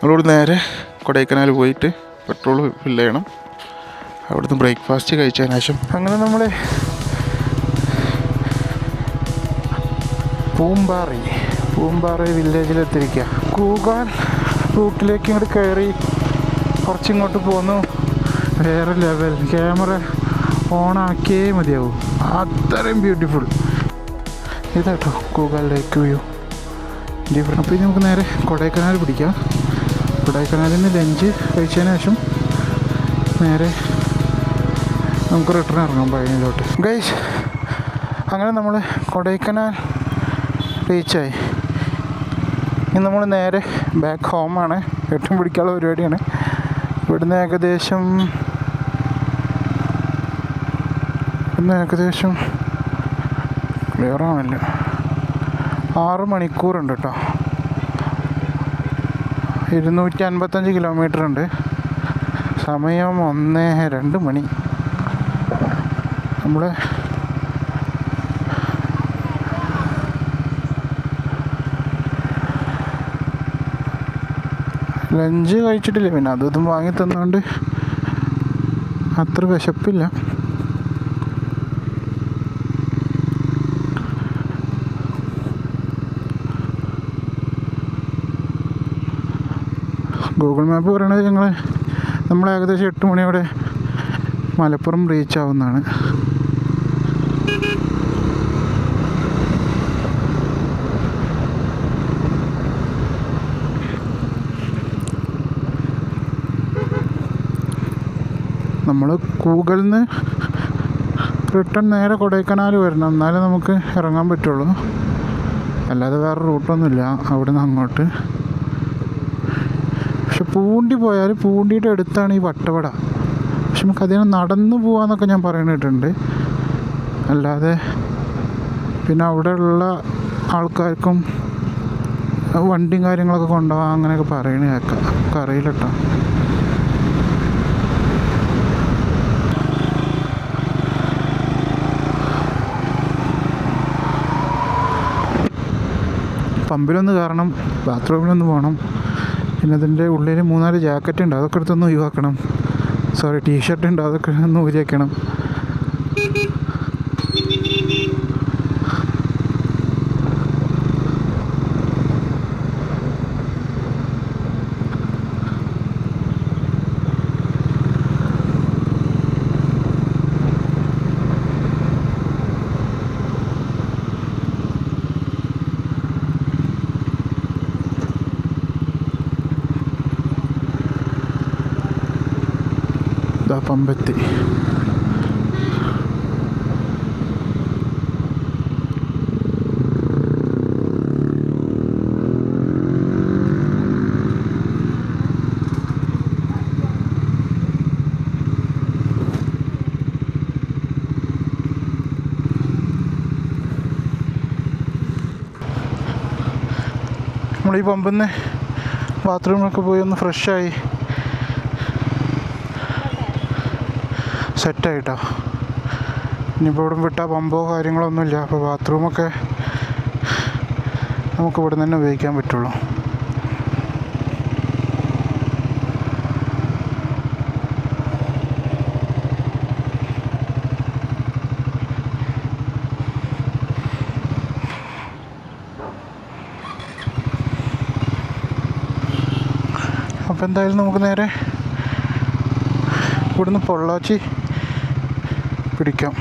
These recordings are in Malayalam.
നമ്മളോട് നേരെ കൊടൈക്കനാൽ പോയിട്ട് പെട്രോൾ ഫില്ല് ചെയ്യണം. അവിടുന്ന് ബ്രേക്ക്ഫാസ്റ്റ് കഴിച്ചതിന് ശേഷം അങ്ങനെ നമ്മൾ പൂമ്പാറ വില്ലേജിലെത്തിയിരിക്കുക. കൂകാൻ റൂട്ടിലേക്ക് ഇങ്ങോട്ട് കയറി കുറച്ചിങ്ങോട്ട് പോന്നു. വേറെ ലെവൽ. ക്യാമറ ഓണാക്കിയേ മതിയാവും, അത്രയും ബ്യൂട്ടിഫുൾ. ഇതാട്ടോ കൂകാൽ ലേക്ക് വ്യൂ. അപ്പോൾ ഇനി നമുക്ക് നേരെ കൊടൈക്കനാൽ പിടിക്കാം. കൊടൈക്കനാലിൽ നിന്ന് ലഞ്ച് കഴിച്ചതിന് ശേഷം നേരെ നമുക്ക് റിട്ടേൺ ഇറങ്ങാം പഴനിയിലോട്ട്. ഗൈസ്, അങ്ങനെ നമ്മൾ കൊടൈക്കനാൽ റീച്ചായി. ഇനി നമ്മൾ നേരെ ബാക്ക് ഹോമാണ്. ഏറ്റവും പിടിക്കാനുള്ള പരിപാടിയാണ്. ഇവിടുന്ന് ഏകദേശം ക്ലിയർ ആണല്ലോ, 6 മണിക്കൂറുണ്ട് കേട്ടോ. 255 കിലോമീറ്റർ ഉണ്ട്. സമയം 1-2 മണി. നമ്മൾ ലഞ്ച് കഴിച്ചിട്ടില്ല, പിന്നെ അതും വാങ്ങി തന്നുകൊണ്ട് അത്ര വിശപ്പില്ല. ഗൂഗിൾ മാപ്പ് പറയണത് നമ്മൾ ഏകദേശം 8 മണിയോടെ മലപ്പുറം റീച്ച് ആവുന്നതാണ്. നമ്മൾ കൂഗിളിൽ നിന്ന് റിട്ടേൺ നേരെ കൊടൈക്കനാൽ വരണം, എന്നാലേ നമുക്ക് ഇറങ്ങാൻ പറ്റുള്ളൂ. അല്ലാതെ വേറെ റൂട്ടൊന്നുമില്ല അവിടെ നിന്ന് അങ്ങോട്ട്. പക്ഷെ പൂണ്ടി പോയാൽ പൂണ്ടിയുടെ അടുത്താണ് ഈ വട്ടവട. പക്ഷെ നമുക്ക് അതിനെ നടന്നു പോകാമെന്നൊക്കെ ഞാൻ പറയുന്നിട്ടുണ്ട്. അല്ലാതെ പിന്നെ അവിടെയുള്ള ആൾക്കാർക്കും വണ്ടിയും കാര്യങ്ങളൊക്കെ കൊണ്ടുപോകാം അങ്ങനെയൊക്കെ പറയണ കേൾക്കാം. നമുക്ക് അറിയില്ല കേട്ടോ. പമ്പിലൊന്ന് കയറണം, ബാത്റൂമിലൊന്ന് പോകണം. പിന്നെ അതിൻ്റെ ഉള്ളിൽ 3-4 ജാക്കറ്റ് ഉണ്ട്, അതൊക്കെ എടുത്തൊന്ന് ഒഴിവാക്കണം. ടീഷർട്ട് ഉണ്ട്, അതൊക്കെ ഒന്ന് ഊരി വയ്ക്കണം. പമ്പെത്തി. നമ്മൾ ഈ പമ്പിൽ നിന്ന് ബാത്റൂമിലൊക്കെ പോയി ഒന്ന് ഫ്രഷായി സെറ്റായിട്ടോ. ഇനിയിപ്പോൾ ഇവിടെ വിട്ടാൽ പമ്പോ കാര്യങ്ങളൊന്നുമില്ല. അപ്പോൾ ബാത്റൂമൊക്കെ നമുക്ക് ഇവിടെ നിന്ന് തന്നെ ഉപയോഗിക്കാൻ പറ്റുള്ളൂ. അപ്പോൾ എന്തായാലും നമുക്ക് നേരെ ഇവിടുന്ന് പൊള്ളാച്ചി പിടിക്കാം.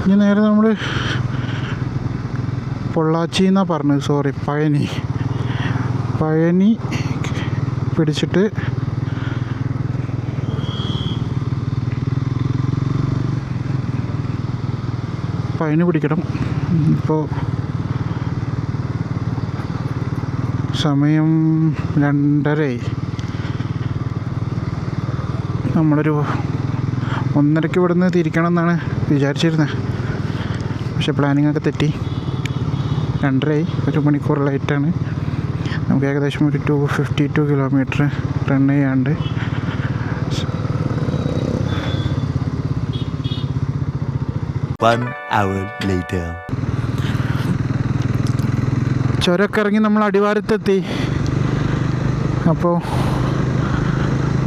ഇനി നേരെ നമ്മൾ പൊള്ളാച്ചി എന്നാണ് പറഞ്ഞത്, പഴനി പിടിച്ചിട്ട് പഴനി പിടിക്കണം. ഇപ്പോൾ സമയം 2:30. നമ്മളൊരു 1:30 ഇവിടുന്ന് തിരിക്കണം എന്നാണ് വിചാരിച്ചിരുന്നത്. പക്ഷെ പ്ലാനിങ്ങൊക്കെ തെറ്റി. 2:30, 1 മണിക്കൂർ ലൈറ്റാണ്. നമുക്ക് ഏകദേശം ഒരു 252 കിലോമീറ്റർ റൺ ചെയ്യാണ്ട്. ചുരമൊക്കെ ഇറങ്ങി നമ്മൾ അടിവാരത്തെത്തി. അപ്പോൾ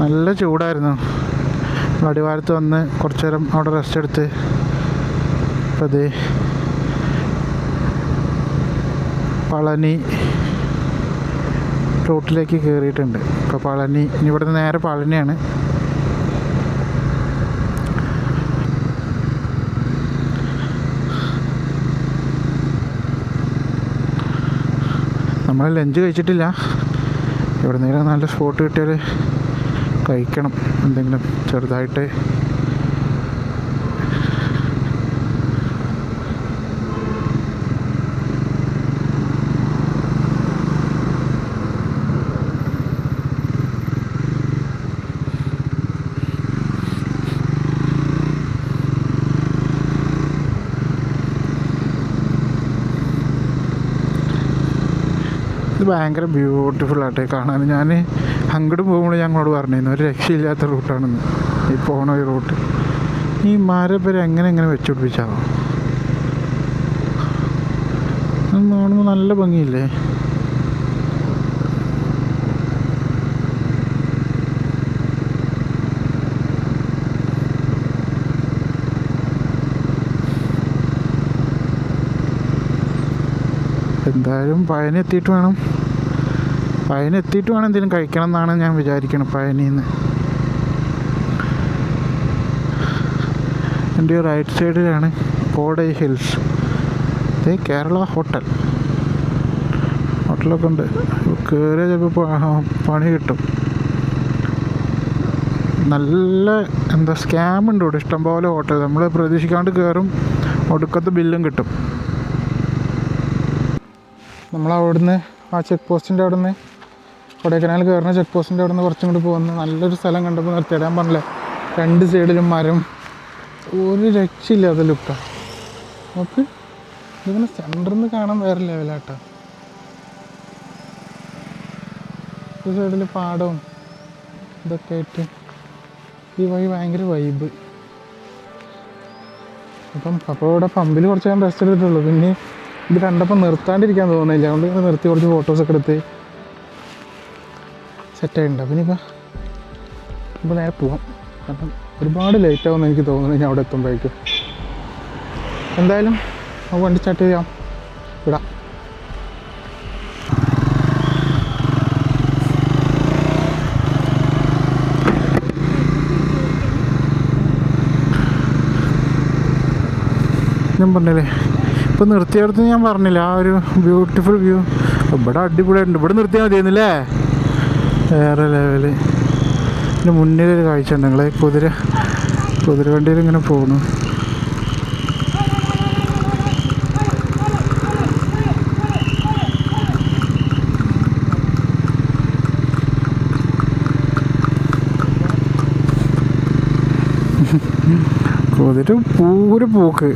നല്ല ചൂടായിരുന്നു. അടിവാരത്ത് വന്ന് കുറച്ച് നേരം അവിടെ റെസ്റ്റ് എടുത്ത് അപ്പോൾ അത് പളനി റൂട്ടിലേക്ക് കയറിയിട്ടുണ്ട്. ഇപ്പോൾ പളനി, ഇനി ഇവിടുന്ന് നേരെ പളനിയാണ്. നമ്മൾ ലഞ്ച് കഴിച്ചിട്ടില്ല. ഇവിടെ നേരം നല്ല സ്പോട്ട് കിട്ടിയാൽ കഴിക്കണം എന്തെങ്കിലും ചെറുതായിട്ട്. ഇത് ഭയങ്കര ബ്യൂട്ടിഫുൾ ആട്ടെ കാണാൻ. ഞാൻ അങ്ങോട്ട് പോകുമ്പോൾ ഞങ്ങളോട് പറഞ്ഞിരുന്നു ഒരു രക്ഷയില്ലാത്ത റൂട്ടാണെന്ന് ഈ പോണ ഈ റൂട്ട്. ഈ മരം പേര് എങ്ങനെ വെച്ചുപിടിപ്പിച്ചാവോ? അത് കാണുമ്പോൾ നല്ല ഭംഗിയില്ലേ? എന്തായാലും പഴനി എത്തിയിട്ട് വേണം എന്തെങ്കിലും കഴിക്കണം എന്നാണ് ഞാൻ വിചാരിക്കണം പഴനിയിൽ നിന്ന്. എൻ്റെ റൈറ്റ് സൈഡിലാണ് കോടൈ ഹിൽസ്. ഇത് കേരള ഹോട്ടലൊക്കെ ഉണ്ട്. കയറിയ ചിലപ്പോൾ പണി കിട്ടും. നല്ല സ്കാം ഉണ്ട് ഇവിടെ. ഇഷ്ടംപോലെ ഹോട്ടൽ നമ്മൾ പ്രതീക്ഷിക്കാണ്ട് കയറും, ഒടുക്കത്തെ ബില്ലും കിട്ടും. നമ്മളവിടുന്ന് ആ ചെക്ക് പോസ്റ്റിൻ്റെ അവിടുന്ന് കൊടൈക്കനാൽ കയറുന്ന ചെക്ക് പോസ്റ്റിൻ്റെ അവിടുന്ന് കുറച്ചും കൂടി പോകുന്ന നല്ലൊരു സ്ഥലം കണ്ടപ്പോൾ നിർത്തിയിടാൻ പറഞ്ഞില്ലേ. 2 സൈഡിലും മരം, ഒരു രക്ഷയില്ലാത്ത ലുക്കാണ്. നമുക്ക് ഇതിങ്ങനെ സെൻറ്ററിൽ നിന്ന് കാണാൻ വേറെ ലെവലാട്ടോ. ഈ സൈഡിൽ പാടവും ഇതൊക്കെ ആയിട്ട് ഈ വഴി ഭയങ്കര വൈബ്. അപ്പോൾ ഇവിടെ പമ്പിൽ കുറച്ച് നേരം റെസ്റ്റ് എടുത്തിട്ടുള്ളൂ. പിന്നെ ഇത് കണ്ടപ്പോൾ നിർത്താണ്ടിരിക്കാൻ തോന്നുന്നില്ല. അതുകൊണ്ട് ഇങ്ങനെ നിർത്തി കുറച്ച് ഫോട്ടോസൊക്കെ എടുത്ത് സെറ്റായിട്ടുണ്ട്. പിന്നെ ഇപ്പോൾ നേരെ പോവാം. കാരണം ഒരുപാട് ലേറ്റ് ആവുമെന്ന് എനിക്ക് തോന്നുന്നത് ഞാൻ അവിടെ എത്തുമ്പോഴേക്കും. എന്തായാലും നമുക്ക് വണ്ടി സ്റ്റാർട്ട് ചെയ്യാം, വിടാം. ഞാൻ പറഞ്ഞില്ലേ ഇപ്പോൾ നിർത്തിയെടുത്ത് ഞാൻ പറഞ്ഞില്ല ആ ഒരു ബ്യൂട്ടിഫുൾ വ്യൂ. ഇവിടെ അടിപൊളിയായിട്ടുണ്ട്. ഇവിടെ നിർത്തിയാൽ മതിയെന്നല്ലേ, വേറെ ലെവല്. പിന്നെ മുന്നിലൊരു കാഴ്ച ഉണ്ട്. ഞങ്ങൾ കുതിര വണ്ടിയിൽ ഇങ്ങനെ പോകുന്നു. കുതിര പൂര പോക്ക്.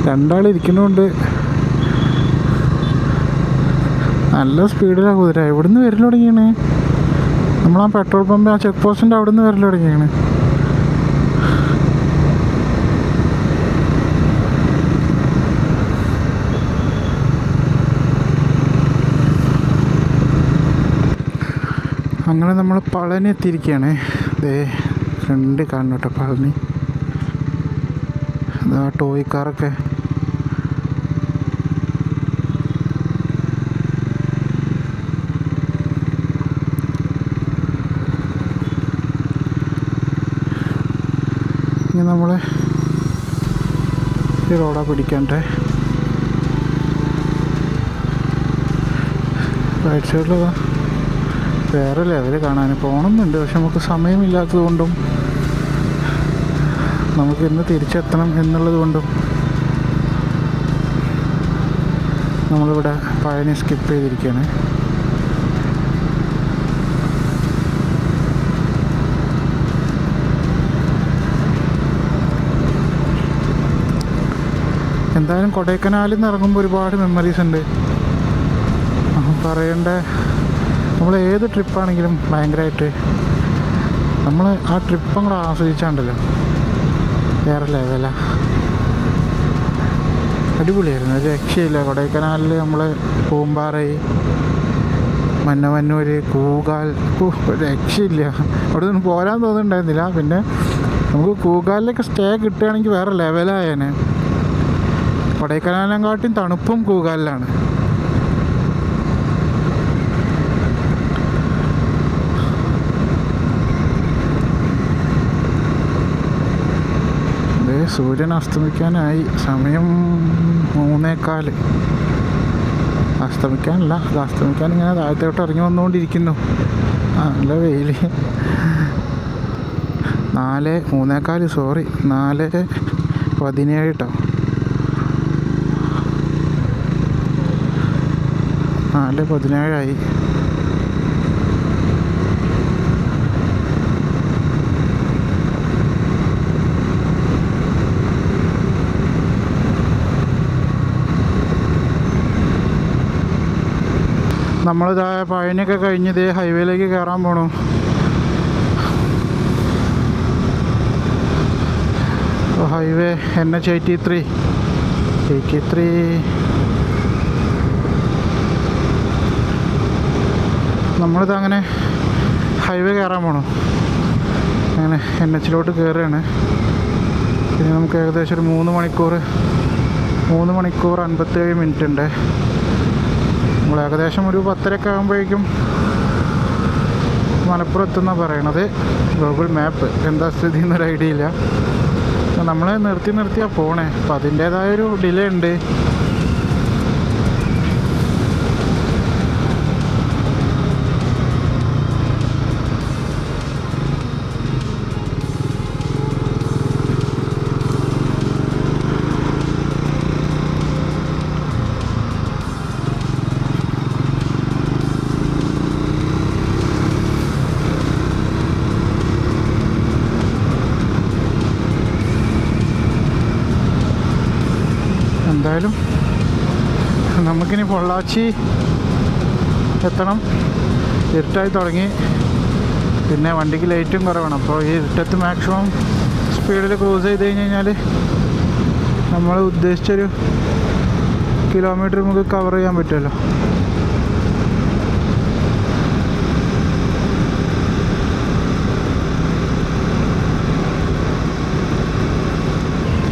2 ആളിരിക്കുന്നതുകൊണ്ട് നല്ല സ്പീഡിലാണ് കുതിര. എവിടുന്ന് വരൽ തുടങ്ങിയാണ്? നമ്മളാ പെട്രോൾ പമ്പ്, ആ ചെക്ക് പോസ്റ്റിൻ്റെ അവിടെ നിന്ന് വരൽ തുടങ്ങിയാണ്. അങ്ങനെ നമ്മൾ പളനി എത്തിയിരിക്കുകയാണ്. ദേ ഫ്രണ്ട് കാണണം കേട്ടോ പളനി. അതാ ടോയ് കാറൊക്കെ. ഇനി നമ്മൾ ഈ റോഡാ പിടിക്കണ്ടേ. റൈറ്റ് സൈഡിലതാ വേറെ ലെവല് കാണാൻ പോകണമെന്നുണ്ട്. പക്ഷെ നമുക്ക് സമയമില്ലാത്തത് കൊണ്ടും നമുക്ക് ഇന്ന് തിരിച്ചെത്തണം എന്നുള്ളത് കൊണ്ടും നമ്മളിവിടെ പഴനി സ്കിപ്പ് ചെയ്തിരിക്കുകയാണ്. എന്തായാലും കൊടൈക്കനാലിൽ നിന്ന് ഇറങ്ങുമ്പോൾ ഒരുപാട് മെമ്മറീസ് ഉണ്ട്. പറയേണ്ട, നമ്മൾ ഏത് ട്രിപ്പാണെങ്കിലും ഭയങ്കരമായിട്ട് നമ്മൾ ആ ട്രിപ്പ് അങ്ങോട്ട് ആസ്വദിച്ചാണ്ടല്ലോ വേറെ ലെവലാ. അടിപൊളിയായിരുന്നു, ഒരു രക്ഷയില്ല. കൊടൈക്കനാലിൽ നമ്മൾ പൂമ്പാറൈ, മന്നമന്നൂർ, കൂകാൽ, രക്ഷയില്ല. അവിടെ നിന്ന് പോരാൻ തോന്നുന്നുണ്ടായിരുന്നില്ല. പിന്നെ നമുക്ക് കൂകാലിലൊക്കെ സ്റ്റേ കിട്ടുകയാണെങ്കിൽ വേറെ ലെവലായേനെ. കൊടൈക്കനാലിനെക്കാട്ടും തണുപ്പും കൂകാലിലാണ്. സൂര്യൻ അസ്തമിക്കാനായി. സമയം 3:15. അസ്തമിക്കാനല്ല, അത് അസ്തമിക്കാൻ ഇങ്ങനെ താഴത്തോട്ട് ഇറങ്ങി വന്നുകൊണ്ടിരിക്കുന്നു. നല്ല വെയിൽ. 3:15, സോറി, 4:17 കേട്ടോ. 4:17 നമ്മളിതാ പഴനിയൊക്കെ കഴിഞ്ഞ് ഇതേ ഹൈവേയിലേക്ക് കയറാൻ പോണു. ഹൈവേ NH 83 നമ്മളിത് അങ്ങനെ ഹൈവേ കയറാൻ പോണു. അങ്ങനെ NH കയറുകയാണ്. പിന്നെ നമുക്ക് ഏകദേശം ഒരു 3 മണിക്കൂർ 57 മിനിറ്റ് ഉണ്ട്. നമ്മൾ ഏകദേശം ഒരു 10:30 ആകുമ്പോഴേക്കും മലപ്പുറം എത്തുന്നാണ് പറയണത്. ഗൂഗിൾ മാപ്പ് എന്താ സ്ഥിതി എന്നൊരു ഐഡിയ ഇല്ല. നമ്മൾ നിർത്തിയാണ് പോണേ. അപ്പം അതിൻ്റേതായൊരു ഡിലേ ഉണ്ട്. എന്തായാലും നമുക്കിനി പൊള്ളാച്ചി എത്തണം. ഇരുട്ടായി തുടങ്ങി. പിന്നെ വണ്ടിക്ക് ലൈറ്റും കുറവാണ്. അപ്പോൾ ഈ ഇരുട്ടത്ത് മാക്സിമം സ്പീഡിൽ ക്രൂസ് ചെയ്ത് കഴിഞ്ഞാൽ നമ്മൾ ഉദ്ദേശിച്ചൊരു കിലോമീറ്റർ നമുക്ക് കവർ ചെയ്യാൻ പറ്റുമല്ലോ.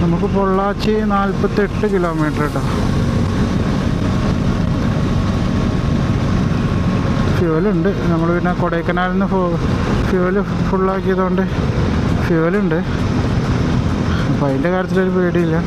നമുക്ക് പൊള്ളാച്ചി 48 കിലോമീറ്റർ കേട്ടോ. ഫ്യൂവലുണ്ട്. നമ്മൾ പിന്നെ കൊടൈക്കനാലിൽ നിന്ന് ഫ്യൂവൽ ഫുള്ളാക്കിയതുകൊണ്ട് ഫ്യൂവലുണ്ട്. അപ്പോൾ അതിൻ്റെ കാര്യത്തിലൊരു പേടിയില്ല.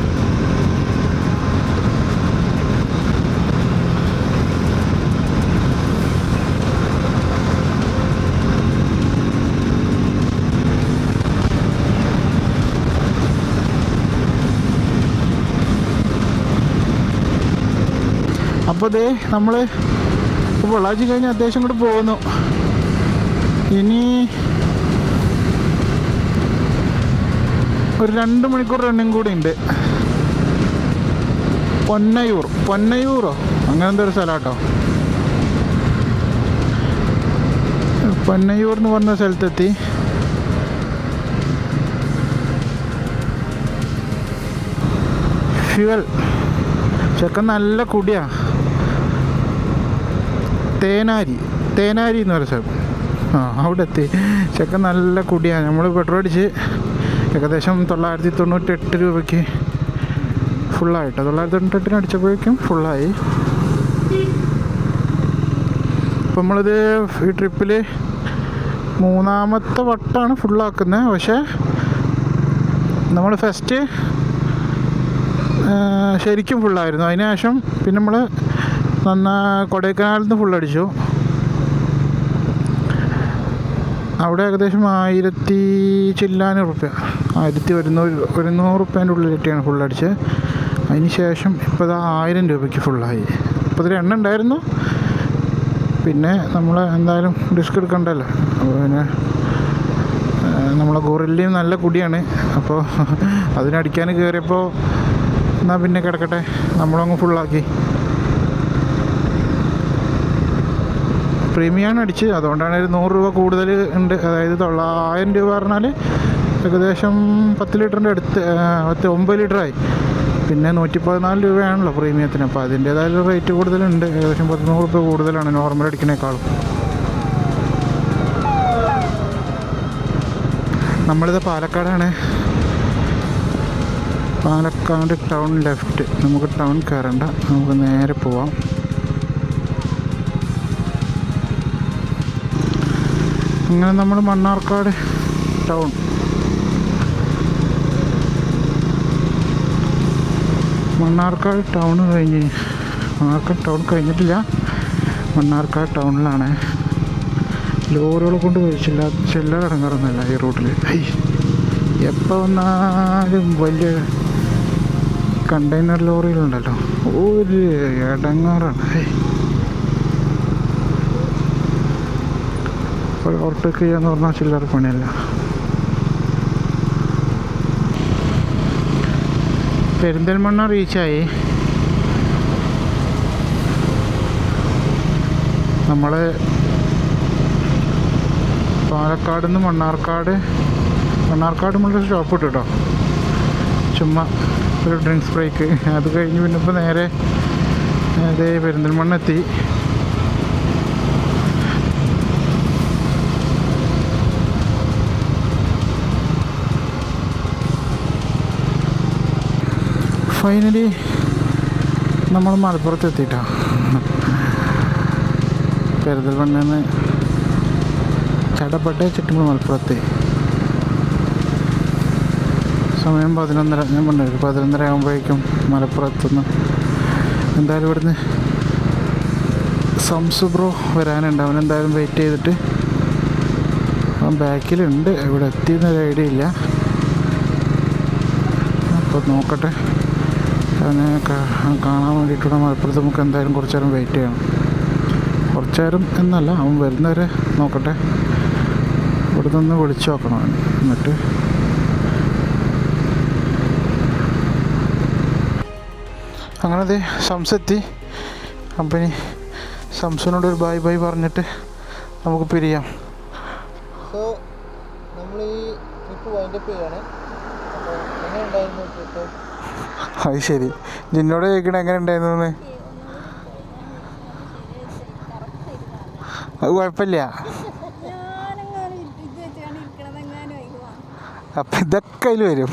അപ്പോൾ ദേ നമ്മൾ പൊള്ളാച്ചി കഴിഞ്ഞ് അത്യാവശ്യം കൂടെ പോകുന്നു. ഇനി ഒരു 2 മണിക്കൂർ റണ്ണിങ് കൂടി ഉണ്ട്. പൊന്നയൂറോ അങ്ങനെ എന്തൊരു സ്ഥലം കേട്ടോ. പൊന്നയൂർ എന്ന് പറഞ്ഞ സ്ഥലത്തെത്തി. ഫ്യൂവൽ ചെക്കൻ നല്ല കുടിയാ. തേനാരി എന്ന് പറയുന്ന സ്ഥലം. അവിടെ എത്തി. ചെക്കൻ നല്ല കുടിയാണ്. നമ്മൾ പെട്രോൾ അടിച്ച് ഏകദേശം 998 രൂപയ്ക്ക് ഫുള്ളായിട്ട് 998 അടിച്ചപ്പോഴേക്കും ഫുള്ളായി. അപ്പം നമ്മളിത് ഈ ട്രിപ്പിൽ 3ാമത്തെ വട്ടമാണ് ഫുള്ളാക്കുന്നത്. പക്ഷേ നമ്മൾ ഫസ്റ്റ് ശരിക്കും ഫുള്ളായിരുന്നു. അതിന് ശേഷം പിന്നെ നമ്മൾ കൊടൈക്കനാലിൽ നിന്ന് ഫുള്ളടിച്ചു. അവിടെ ഏകദേശം 1000 ചില്ലാനും റുപ്യ, 1100 റുപ്യേൻ്റെ ഉള്ളിലെത്തിയാണ് ഫുള്ളടിച്ചത്. അതിന് ശേഷം ഇപ്പോൾ 1000 രൂപയ്ക്ക് ഫുള്ളായി. ചെറുപ്പത്തിൽ എണ്ണ ഉണ്ടായിരുന്നു. പിന്നെ നമ്മൾ എന്തായാലും റിസ്ക് എടുക്കണ്ടല്ലോ. അപ്പോൾ പിന്നെ നമ്മളെ ഗോറില്ലയും നല്ല കുടിയാണ്. അപ്പോൾ അതിനടിക്കാൻ കയറിയപ്പോൾ എന്നാൽ പിന്നെ കിടക്കട്ടെ, നമ്മളങ്ങ് ഫുള്ളാക്കി. പ്രീമിയമാണ് അടിച്ച്, അതുകൊണ്ടാണ് ഒരു 100 രൂപ കൂടുതൽ ഉണ്ട്. അതായത് 900 രൂപ പറഞ്ഞാൽ ഏകദേശം 10 ലിറ്ററിൻ്റെ അടുത്ത് 9 ലിറ്ററായി. പിന്നെ 114 രൂപയാണല്ലോ പ്രീമിയത്തിന്. അപ്പോൾ അതിൻ്റേതായ റേറ്റ് കൂടുതലുണ്ട്. ഏകദേശം 100 രൂപ കൂടുതലാണ് നോർമൽ അടിക്കുന്നേക്കാളും. നമ്മളിത് പാലക്കാടാണ്. Palakkad town left. നമുക്ക് ടൗൺ കയറണ്ട, നമുക്ക് നേരെ പോവാം. അങ്ങനെ നമ്മൾ Mannarkkad town. Mannarkkad town Mannarkkad town കഴിഞ്ഞിട്ടില്ല. മണ്ണാർക്കാട് ടൗണിലാണ്. ലോറികളെ കൊണ്ട് കഴിച്ചില്ല, ചില്ലറ ഇറങ്ങാറൊന്നുമില്ല ഈ റൂട്ടിൽ. എപ്പോൾ വന്നാലും വലിയ കണ്ടെയ്നർ ലോറികളുണ്ടല്ലോ, ഒരു ഇടങ്ങാറാണ്. ഓവർടേക്ക് ചെയ്യാന്ന് പറഞ്ഞാൽ ചില്ലറ പണിയല്ല. പെരിന്തൽമണ്ണ റീച്ചായി. നമ്മൾ പാലക്കാട് നിന്ന് മണ്ണാർക്കാട് നമ്മളൊരു സ്റ്റോപ്പ് ഇട്ടു കേട്ടോ, ചുമ്മാ ഒരു ഡ്രിങ്ക്സ് ബ്രേക്ക്. അത് കഴിഞ്ഞ് പിന്നെ ഇപ്പോൾ നേരെ അതേ പെരിന്തൽമണ്ണ എത്തി. ഫൈനലി നമ്മൾ മലപ്പുറത്ത് എത്തിയിട്ടാണ്. പെരിന്തൽമണ്ണയിൽ നിന്ന് ചടപട്ട ചുറ്റുമ്പോൾ മലപ്പുറത്ത്. സമയം 11:30. ഞാൻ പറഞ്ഞു 11:30 ആകുമ്പോഴേക്കും മലപ്പുറത്തുനിന്ന്. എന്തായാലും ഇവിടുന്ന് സംസു ബ്രോ വരാനുണ്ട്. അവനെന്തായാലും വെയിറ്റ് ചെയ്തിട്ട് അവൻ ബാക്കിലുണ്ട്. ഇവിടെ എത്തിയെന്നൊരു ഐഡിയ ഇല്ല. അപ്പോൾ നോക്കട്ടെ, അവനെ കാണാൻ വേണ്ടിയിട്ടുള്ള മലപ്പുറത്ത് നമുക്ക് എന്തായാലും കുറച്ച് നേരം വെയിറ്റ് ചെയ്യണം. കുറച്ച് നേരം എന്നല്ല, അവൻ വരുന്നവരെ നോക്കട്ടെ. ഇവിടെ നിന്ന് വിളിച്ചു നോക്കണം അവൻ. എന്നിട്ട് അങ്ങനെ അതെ സംസെത്തി. കമ്പനി സംസുവിനോട് ഒരു ബൈ പറഞ്ഞിട്ട് നമുക്ക് പിരിയാം. സോ നമ്മൾ ഈ ട്രിപ്പ് വൈൻഡപ്പ് ചെയ്യാണ്. അപ്പോൾ എങ്ങനെ ഉണ്ടായിരുന്നു ട്രിപ്പ്? അത് ശരി, നിന്നോട് ചോദിക്കണേ എങ്ങനെ ഉണ്ടായിരുന്നു? അത് കുഴപ്പമില്ല. അപ്പം ഇതൊക്കെ അതിൽ വരും.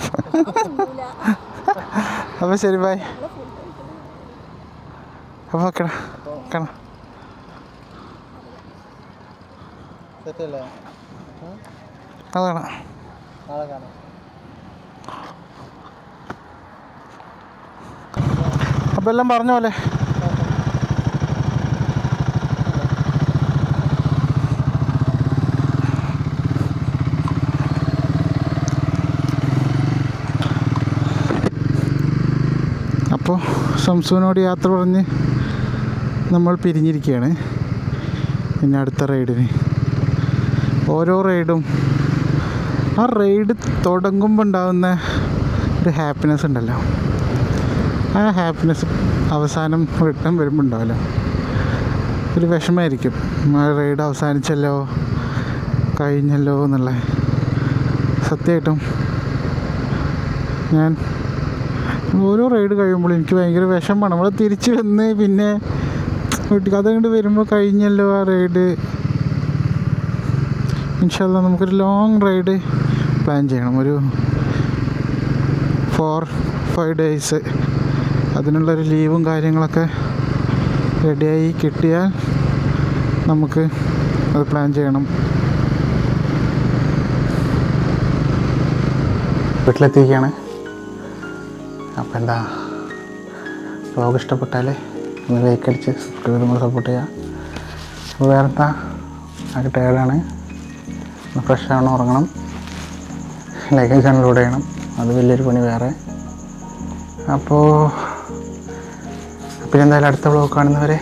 അപ്പം ശരി, ബൈ. അപ്പം ഓക്കെ കാണാം. സെറ്റല്ലേ? അതാണ്. നാളെ കാണാം. അപ്പം എല്ലാം പറഞ്ഞ പോലെ. അപ്പോൾ സംസുവിനോട് യാത്ര പറഞ്ഞ് നമ്മൾ പിരിഞ്ഞിരിക്കുകയാണ്. പിന്നെ അടുത്ത റൈഡിന്. ഓരോ റൈഡും ആ റൈഡ് തുടങ്ങുമ്പോൾ ഉണ്ടാകുന്ന ഒരു ഹാപ്പിനെസ് ഉണ്ടല്ലോ, ആ ഹാപ്പിനെസ് അവസാനം റിട്ടേൺ വരുമ്പോൾ ഉണ്ടാവില്ല. ഒരു വിഷമമായിരിക്കും, ആ റൈഡ് അവസാനിച്ചല്ലോ, കഴിഞ്ഞല്ലോ എന്നുള്ള. സത്യമായിട്ടും ഞാൻ ഓരോ റൈഡ് കഴിയുമ്പോൾ എനിക്ക് ഭയങ്കര വിഷമമാണ്. നമ്മൾ തിരിച്ച് വന്ന് പിന്നെ അതങ്ങോട്ട് വരുമ്പോൾ കഴിഞ്ഞല്ലോ ആ റൈഡ്. ഇൻഷാ അല്ലാഹ് നമുക്കൊരു ലോങ് റൈഡ് പ്ലാൻ ചെയ്യണം, ഒരു 4-5 ഡേയ്സ്. അതിനുള്ളൊരു ലീവും കാര്യങ്ങളൊക്കെ റെഡിയായി കിട്ടിയാൽ നമുക്ക് അത് പ്ലാൻ ചെയ്യണം. വീട്ടിലെത്തിയിരിക്കുകയാണ്. അപ്പോൾ എന്താ, വ്ലോഗ് ഇഷ്ടപ്പെട്ടാൽ ഒന്ന് ലൈക്ക് അടിച്ച് സബ്സ്ക്രൈബ് ചെയ്ത് സപ്പോർട്ട് ചെയ്യുക. അപ്പോൾ വേറെ എന്താ, ആകെ ടയർഡാണ്, ഫ്രഷ് ആവണം, ഉറങ്ങണം, ലൈക്ക് ചാനലിലൂടെ ചെയ്യണം. അത് വലിയൊരു പണി വേറെ. അപ്പോൾ പിന്നെ എന്തായാലും അടുത്ത വ്ളോഗ് കാണുന്നവരെ